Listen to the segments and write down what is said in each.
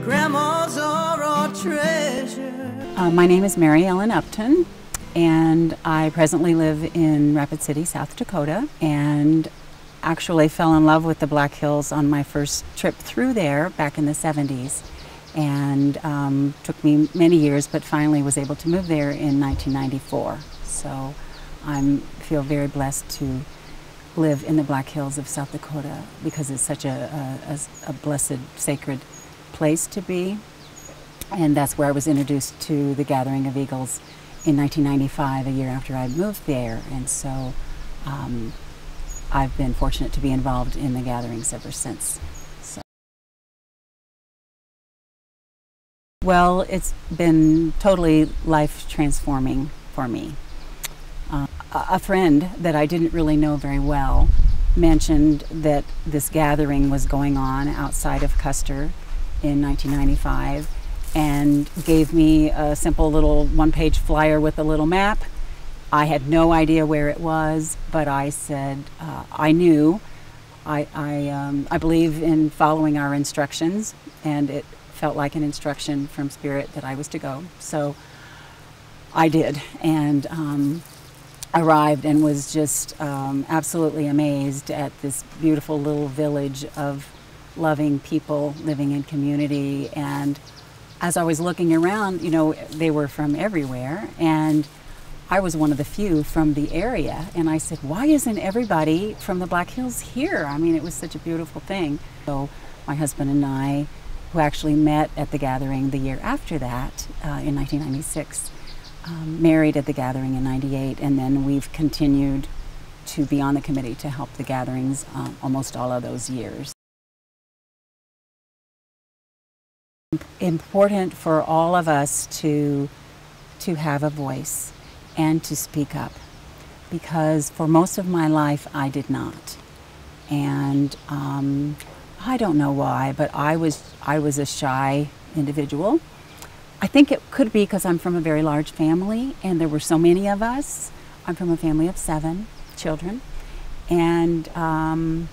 Grandmas are our treasure. My name is Mary Ellen Uptain, and I presently live in Rapid City, South Dakota, and actually fell in love with the Black Hills on my first trip through there back in the 70s. And took me many years, but finally was able to move there in 1994. So I feel very blessed to live in the Black Hills of South Dakota because it's such a blessed, sacred place to be. And that's where I was introduced to the Gathering of Eagles in 1995, a year after I moved there. And so I've been fortunate to be involved in the gatherings ever since. Well, it's been totally life transforming for me. A friend that I didn't really know very well mentioned that this gathering was going on outside of Custer in 1995 and gave me a simple little one-page flyer with a little map. I had no idea where it was, but I said I knew. I believe in following our instructions, and it felt like an instruction from Spirit that I was to go. So I did, and arrived and was just absolutely amazed at this beautiful little village of loving people living in community. And as I was looking around, you know, they were from everywhere, and I was one of the few from the area. And I said, why isn't everybody from the Black Hills here? I mean, it was such a beautiful thing. So my husband and I, who actually met at the gathering the year after that, in 1996, married at the gathering in 98, and then we've continued to be on the committee to help the gatherings almost all of those years. Important for all of us to have a voice and to speak up, because for most of my life I did not. And I don't know why, but I was a shy individual. I think it could be because I'm from a very large family and there were so many of us. I'm from a family of 7 children, and I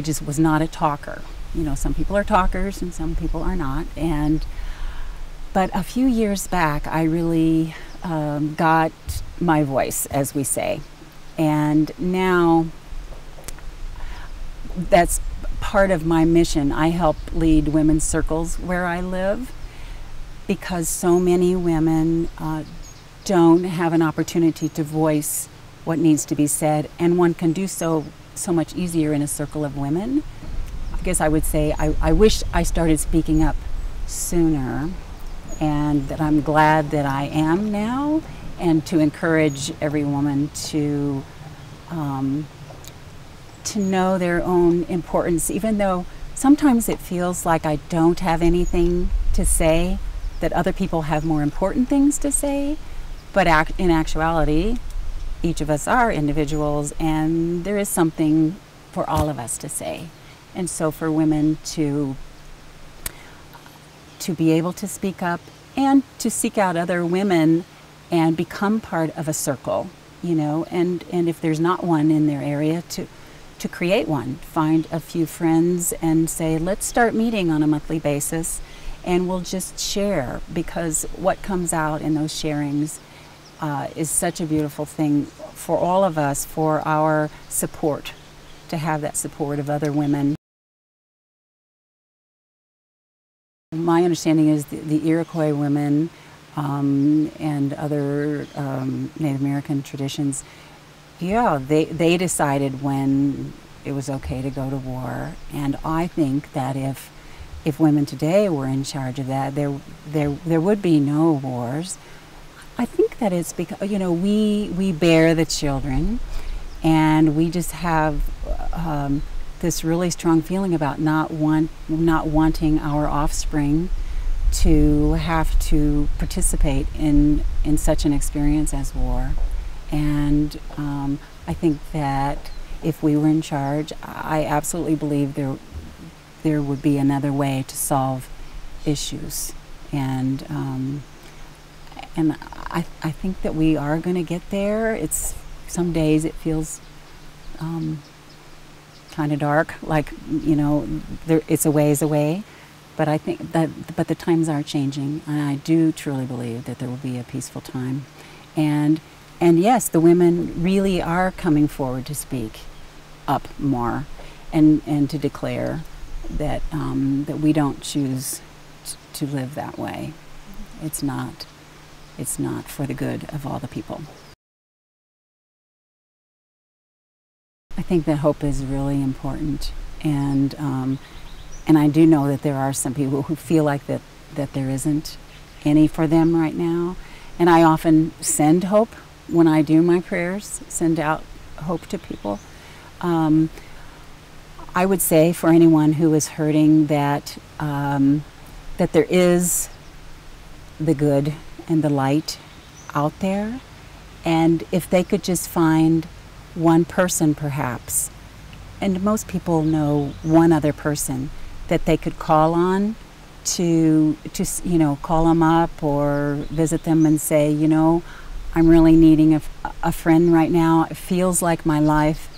just was not a talker. You know, some people are talkers and some people are not. But a few years back, I really got my voice, as we say, and now that's part of my mission. I help lead women's circles where I live because so many women don't have an opportunity to voice what needs to be said, and one can do so much easier in a circle of women. I guess I would say I wish I started speaking up sooner, and that I'm glad that I am now, and to encourage every woman to know their own importance, even though sometimes it feels like I don't have anything to say, that other people have more important things to say. But in actuality, each of us are individuals, and there is something for all of us to say. And so for women to be able to speak up and to seek out other women and become part of a circle, you know, and if there's not one in their area, to create one. Find a few friends and say, let's start meeting on a monthly basis and we'll just share, because what comes out in those sharings is such a beautiful thing for all of us, for our support, to have that support of other women. My understanding is the Iroquois women and other Native American traditions, yeah, they decided when it was okay to go to war. And I think that if women today were in charge of that, there would be no wars. I think that it's because, you know, we bear the children, and we just have this really strong feeling about not wanting our offspring to have to participate in such an experience as war. And I think that if we were in charge, I absolutely believe there would be another way to solve issues. And I think that we are going to get there. Some days it feels kind of dark, like, you know, it's a ways away. But I think but the times are changing, and I do truly believe that there will be a peaceful time. And yes, the women really are coming forward to speak up more, and to declare that that we don't choose to live that way. It's not for the good of all the people. I think that hope is really important, and I do know that there are some people who feel like that there isn't any for them right now. And I often send hope when I do my prayers, send out hope to people. I would say for anyone who is hurting that that there is the good and the light out there, and if they could just find one person perhaps, and most people know one other person that they could call on to call them up or visit them and say, I'm really needing a friend right now. It feels like my life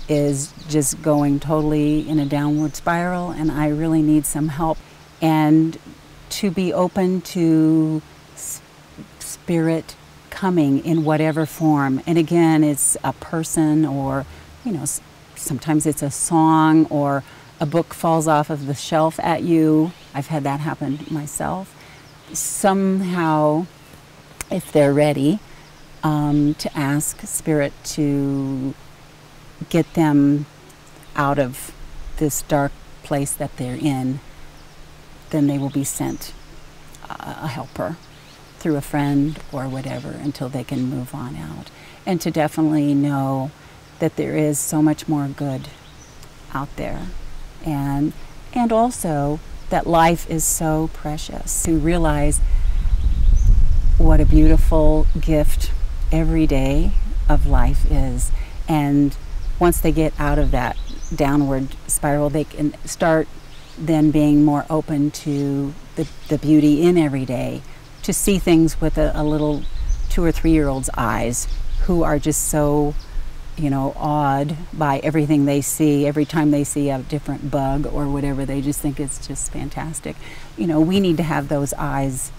is just going totally in a downward spiral, and I really need some help. And to be open to Spirit coming in whatever form. And again, it's a person, or sometimes it's a song, or a book falls off of the shelf at you. I've had that happen myself. Somehow, if they're ready, to ask Spirit to get them out of this dark place that they're in, then they will be sent a helper through a friend or whatever until they can move on out. And to definitely know that there is so much more good out there. And also that life is so precious. To realize what a beautiful gift every day of life is. And once they get out of that downward spiral, they can start then being more open to the beauty in every day, to see things with a little 2 or 3 year old's eyes, who are just so awed by everything they see. Every time they see a different bug or whatever, they just think it's just fantastic. We need to have those eyes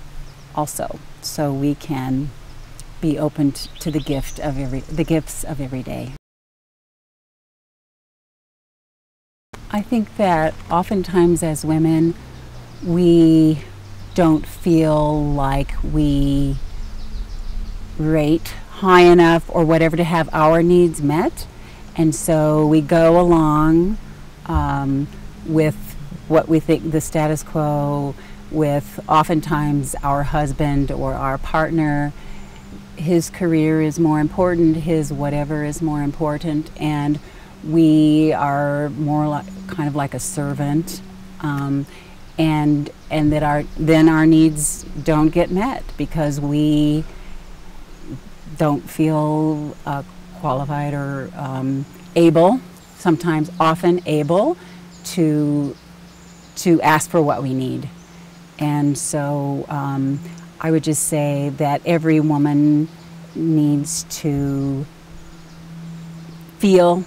also, so we can be open to the gifts of every day. I think that oftentimes as women, we don't feel like we rate high enough or whatever to have our needs met, and so we go along with what we think the status quo, with oftentimes our husband or our partner. His career is more important, his whatever is more important, and we are more kind of like a servant, and that our needs don't get met because we don't feel qualified or often able to ask for what we need. And so I would just say that every woman needs to feel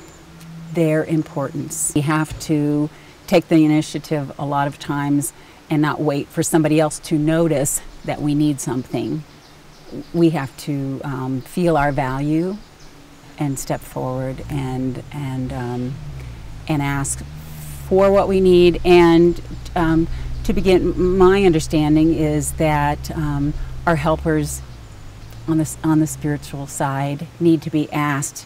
their importance. We have to take the initiative a lot of times and not wait for somebody else to notice that we need something. We have to feel our value and step forward and ask for what we need. And to begin, my understanding is that our helpers on the spiritual side need to be asked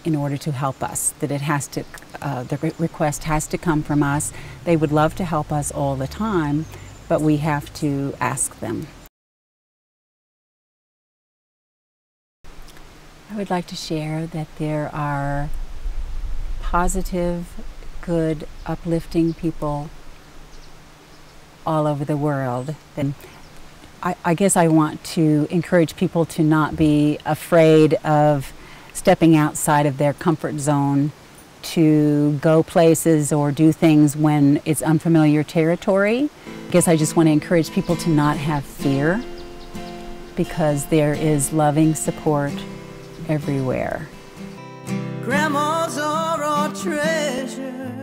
in order to help us. That it has to, the request has to come from us. They would love to help us all the time, but we have to ask them. I would like to share that there are positive, good, uplifting people all over the world. And I guess I want to encourage people to not be afraid of stepping outside of their comfort zone, to go places or do things when it's unfamiliar territory. I guess I just want to encourage people to not have fear, because there is loving support everywhere. Grandmas are our treasure.